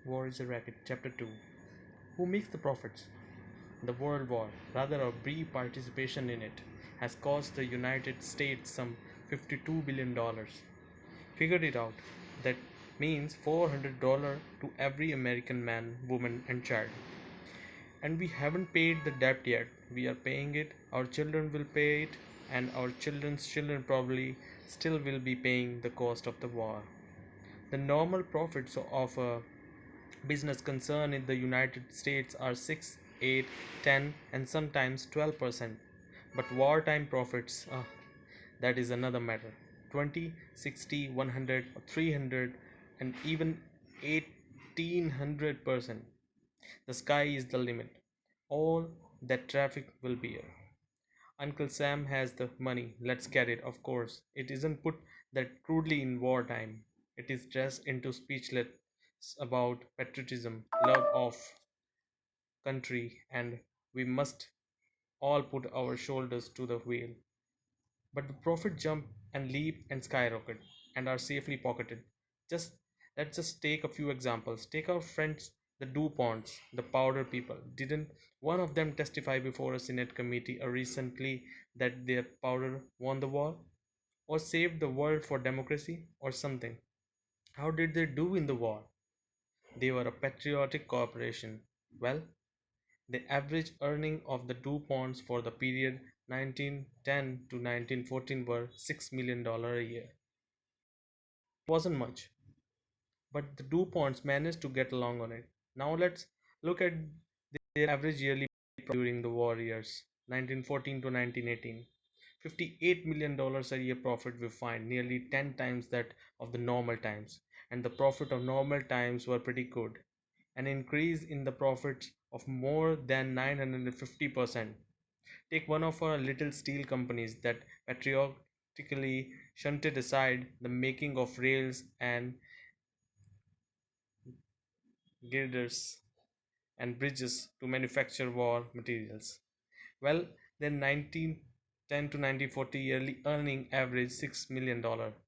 War is a Racket, Chapter 2. Who makes the profits? The World War, rather our brief participation in it, has cost the United States some $52 billion. Figured it out. That means $400 to every American man, woman, and child. And we haven't paid the debt yet. We are paying it, our children will pay it, and our children's children probably still will be paying the cost of the war. The normal profits of a business concern in the United States are 6, 8, 10, and sometimes 12%. But wartime profits, that is another matter. 20, 60, 100, 300, and even 1800%. The sky is the limit. All that traffic will bear. Uncle Sam has the money. Let's get it, of course. It isn't put that crudely in wartime. It is dressed into speechless about patriotism, love of country, and we must all put our shoulders to the wheel. But the profit jump and leap and skyrocket and are safely pocketed. Just let's just take a few examples. Take our friends the DuPonts, the powder people. Didn't one of them testify before a Senate committee recently that their powder won the war? Or saved the world for democracy? Or something? How did they do in the war? They were a patriotic corporation. Well, the average earning of the DuPonts for the period 1910 to 1914 were $6 million a year. It wasn't much, but the DuPonts managed to get along on it. Now let's look at their average yearly profit during the war years 1914 to 1918. $58 million a year profit we find, nearly 10 times that of the normal times, and the profit of normal times were pretty good. An increase in the profits of more than 950%. Take one of our little steel companies that patriotically shunted aside the making of rails and girders and bridges to manufacture war materials. Well, their 1910 to 1940 yearly earning averaged $6 million.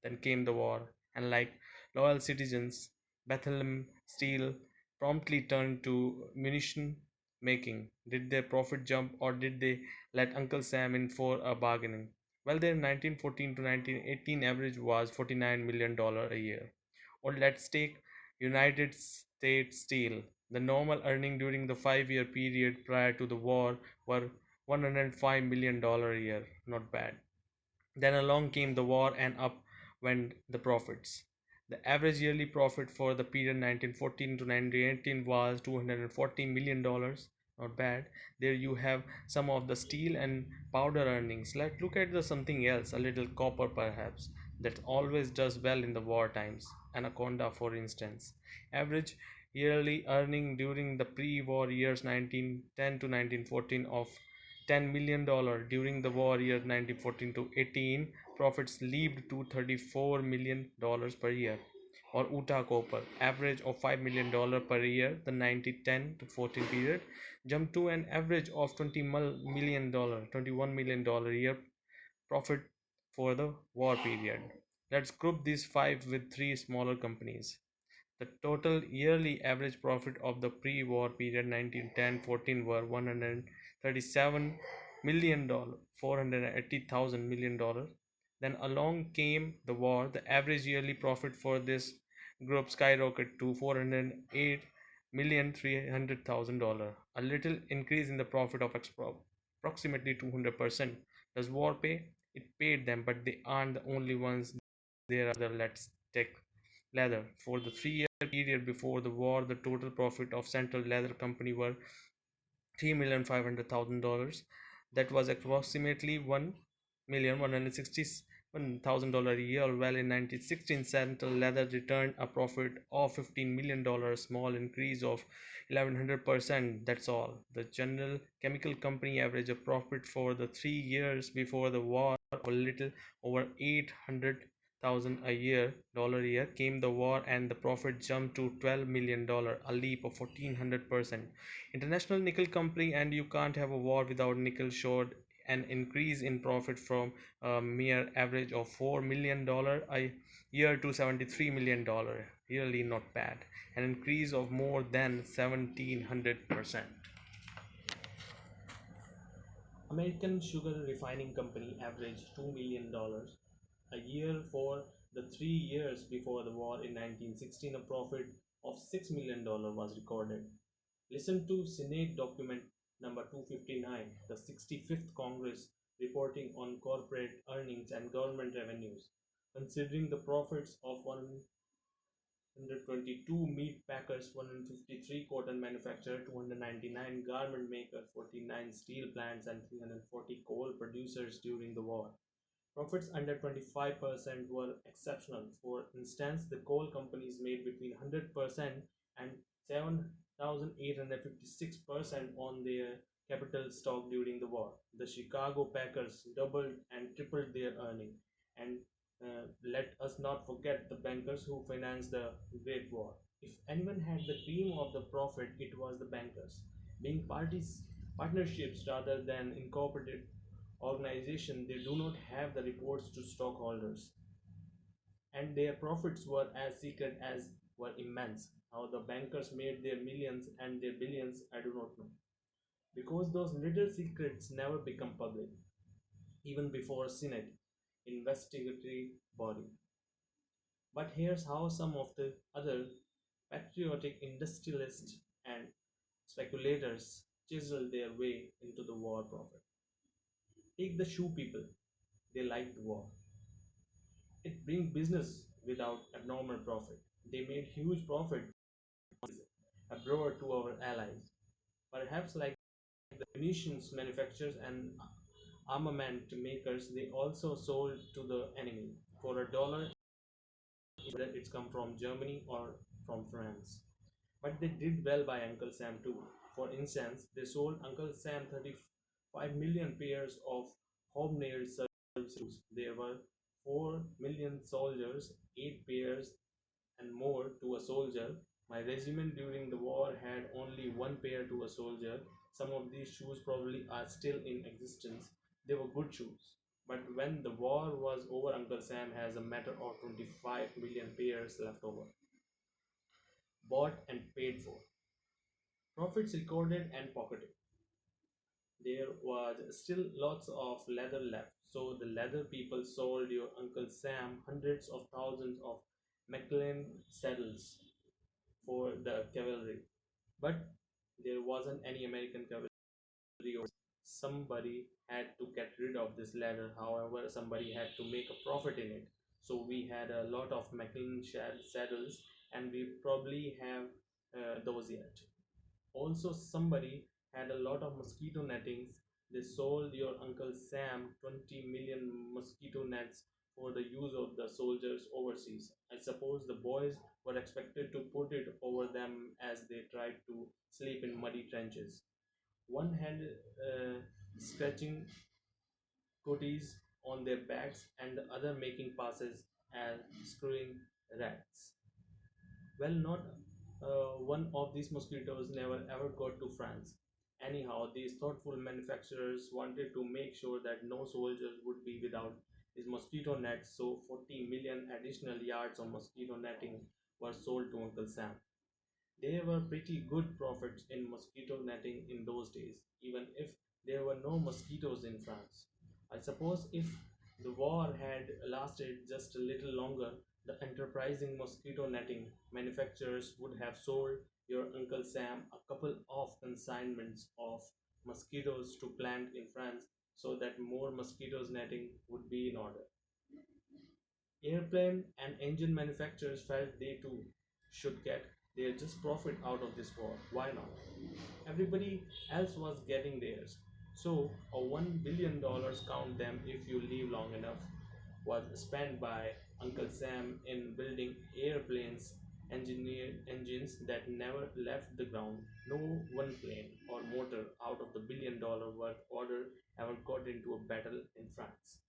Then came the war, and like loyal citizens, Bethlehem Steel promptly turned to munition making. Did their profit jump, or did they let Uncle Sam in for a bargaining? Well, their 1914 to 1918 average was $49 million a year. Or let's take United States Steel. The normal earning during the 5 year period prior to the war were $105 million a year. Not bad. Then along came the war, and up went the profits. The average yearly profit for the period 1914 to 1918 was $240 million. Not bad. There you have some of the steel and powder earnings. Let's look at the something else, a little copper perhaps, that always does well in the war times. Anaconda, for instance. Average yearly earning during the pre-war years 1910 to 1914 of $10 million. During the war year 1914 to 18, profits leaped to $34 million per year. Or Utah Copper, average of $5 million per year. The 1910 to 14 period jumped to an average of $20 million, $21 million a year profit for the war period. Let's group these five with three smaller companies. The total yearly average profit of the pre-war period 1910-14 were $137 million, $480,000 million. Then along came the war. The average yearly profit for this group skyrocketed to $408,300,000. A little increase in the profit of approximately 200%. Does war pay? It paid them, but they aren't the only ones. There are the let's take leather. For the 3 year period before the war, the total profit of Central Leather Company were $3,500,000. That was approximately $1,161,000 a year. Well, in 1916, Central Leather returned a profit of $15 million, small increase of 1100%. That's all. The General Chemical Company averaged a profit for the 3 years before the war of a little over 800,000 a year dollar a year. Came the war, and the profit jumped to $12 million, a leap of 1400%. International Nickel Company, and you can't have a war without nickel, showed an increase in profit from a mere average of $4 million a year to $73 million yearly. Not bad. An increase of more than 1700%. American Sugar Refining Company averaged $2 million a year for the 3 years before the war. In 1916, a profit of $6 million was recorded. Listen to Senate document number 259, the 65th Congress, reporting on corporate earnings and government revenues. Considering the profits of 122 meat packers, 153 cotton manufacturers, 299 garment makers, 49 steel plants, and 340 coal producers during the war. Profits under 25% were exceptional. For instance, the coal companies made between 100% and 7,856% on their capital stock during the war. The Chicago Packers doubled and tripled their earning. And let us not forget the bankers who financed the Great War. If anyone had the cream of the profit, it was the bankers. Being partnerships rather than incorporated organization, they do not have the reports to stockholders, and their profits were as secret as were immense. How the bankers made their millions and their billions, I do not know, because those little secrets never become public, even before Senate investigatory body. But here's how some of the other patriotic industrialists and speculators chisel their way into the war profit. Take the shoe people. They liked war. It brings business without abnormal profit. They made huge profit abroad to our allies. Perhaps like the munitions manufacturers and armament makers, they also sold to the enemy for a dollar, whether it's come from Germany or from France. But they did well by Uncle Sam too. For instance, they sold Uncle Sam 35 million pairs of hobnailed service shoes. There were 4 million soldiers, 8 pairs and more to a soldier. My regiment during the war had only one pair to a soldier. Some of these shoes probably are still in existence. They were good shoes. But when the war was over, Uncle Sam has a matter of 25 million pairs left over, bought and paid for. Profits recorded and pocketed. There was still lots of leather left, so the leather people sold your Uncle Sam hundreds of thousands of Maclean saddles for the cavalry. But there wasn't any American cavalry, or somebody had to get rid of this leather. However, somebody had to make a profit in it. So we had a lot of Maclean saddles, and we probably have those yet. Also, somebody had a lot of mosquito nettings. They sold your Uncle Sam 20 million mosquito nets for the use of the soldiers overseas. I suppose the boys were expected to put it over them as they tried to sleep in muddy trenches. One had scratching coaties on their backs, and the other making passes and screwing rats. Well, not one of these mosquitoes never ever got to France. Anyhow, these thoughtful manufacturers wanted to make sure that no soldiers would be without these mosquito nets, so 40 million additional yards of mosquito netting were sold to Uncle Sam. There were pretty good profits in mosquito netting in those days, even if there were no mosquitoes in France. I suppose if the war had lasted just a little longer, the enterprising mosquito netting manufacturers would have sold your Uncle Sam a couple of consignments of mosquitoes to plant in France so that more mosquitoes netting would be in order. Airplane and engine manufacturers felt they too should get their just profit out of this war. Why not? Everybody else was getting theirs. So, a $1 billion, count them if you live long enough, was spent by Uncle Sam in building airplanes, engines that never left the ground. No one plane or motor out of the $1 billion worth order ever got into a battle in France.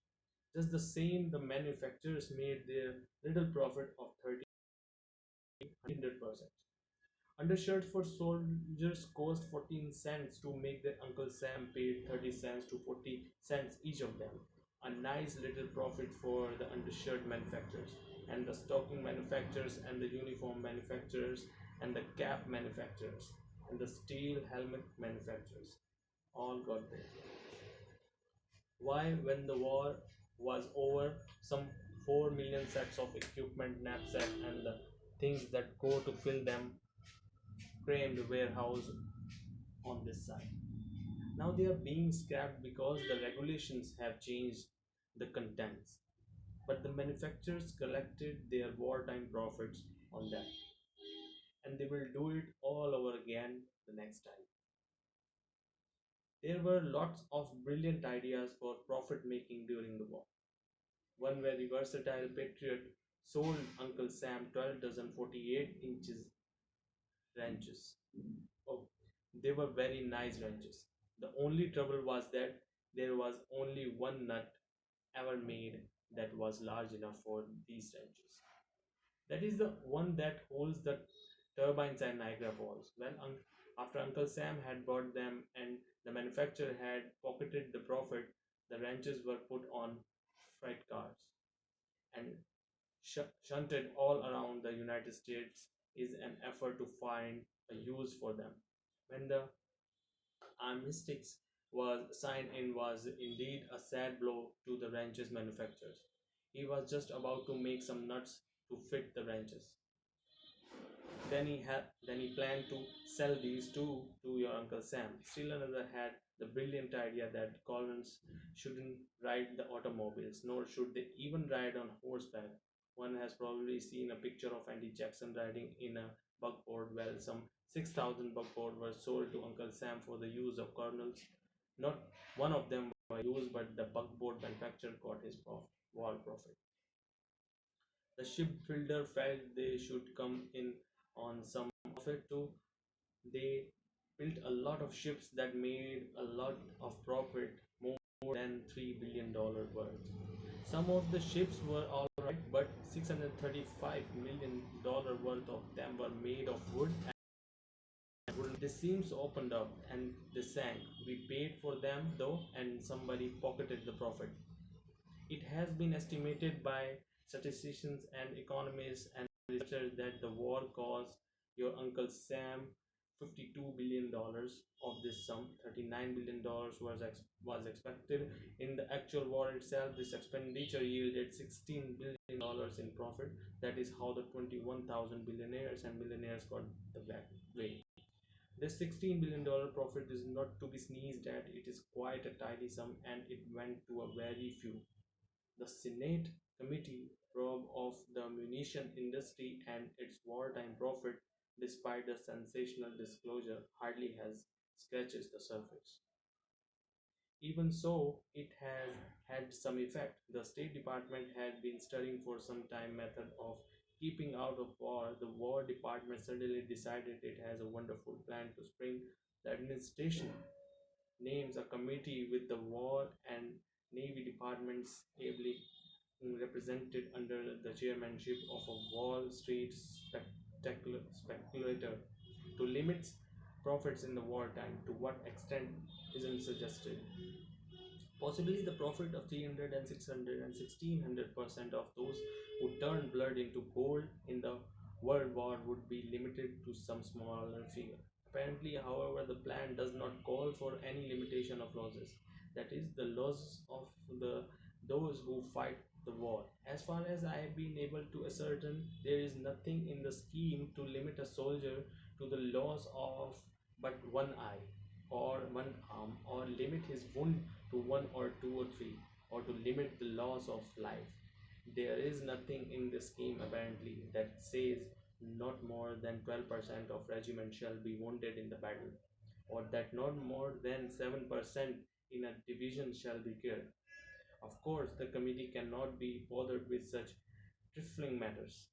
Just the same, the manufacturers made their little profit of 30 100%. Undershirts for soldiers cost 14 cents to make. Their Uncle Sam paid 30 cents to 40 cents each of them. A nice little profit for the undershirt manufacturers, and the stocking manufacturers, and the uniform manufacturers, and the cap manufacturers, and the steel helmet manufacturers all got there. Why, when the war was over, some 4 million sets of equipment, knapsack, and the things that go to fill them crammed warehouse on this side. Now they are being scrapped because the regulations have changed the contents. But the manufacturers collected their wartime profits on that, and they will do it all over again the next time. There were lots of brilliant ideas for profit making during the war. One very versatile patriot sold Uncle Sam 12 dozen 48 inches wrenches. Oh, they were very nice wrenches. The only trouble was that there was only one nut ever made that was large enough for these wrenches. That is the one that holds the turbines at Niagara Falls. After Uncle Sam had bought them and the manufacturer had pocketed the profit, the wrenches were put on freight cars and shunted all around the United States is an effort to find a use for them. When the armistice was signed in was indeed a sad blow to the wrenches manufacturers. He was just about to make some nuts to fit the wrenches. Then he planned to sell these two to your Uncle Sam. Still another had the brilliant idea that colonists shouldn't ride the automobiles, nor should they even ride on horseback. One has probably seen a picture of Andy Jackson riding in a buckboard. Well, some 6,000 buckboard were sold to Uncle Sam for the use of colonels. Not one of them were used, but the buckboard manufacturer got his wall profit. The shipbuilder felt they should come in on some profit too. They built a lot of ships that made a lot of profit, more than $3 billion worth. Some of the ships were alright, but $635 million worth of them were made of wood and wooden. The seams opened up and they sank. We paid for them though, and somebody pocketed the profit. It has been estimated by statisticians and economists and researchers that the war cost your Uncle Sam $52 billion. Of this sum, $39 billion was expected. In the actual war itself, this expenditure yielded $16 billion in profit. That is how the 21,000 billionaires and millionaires got the back way. This $16 billion profit is not to be sneezed at. It is quite a tidy sum, and it went to a very few. The Senate Committee probe of the munition industry and its wartime profit, despite the sensational disclosure, hardly has scratches the surface. Even so, it has had some effect. The State Department had been studying for some time method of keeping out of war. The War Department suddenly decided it has a wonderful plan to spring the administration names a committee with the War and Navy departments ably represented under the chairmanship of a Wall Street speculator to limit profits in the wartime. To what extent isn't suggested. Possibly the profit of 300 and 600 and 1600% of those who turned blood into gold in the World War would be limited to some smaller figure. Apparently, however, the plan does not call for any limitation of losses. That is, the loss of the those who fight the war. As far as I have been able to ascertain, there is nothing in the scheme to limit a soldier to the loss of but one eye or one arm, or limit his wound to one or two or three, or to limit the loss of life. There is nothing in the scheme apparently that says not more than 12% of regiment shall be wounded in the battle, or that not more than 7% in a division shall be killed. Of course, the committee cannot be bothered with such trifling matters.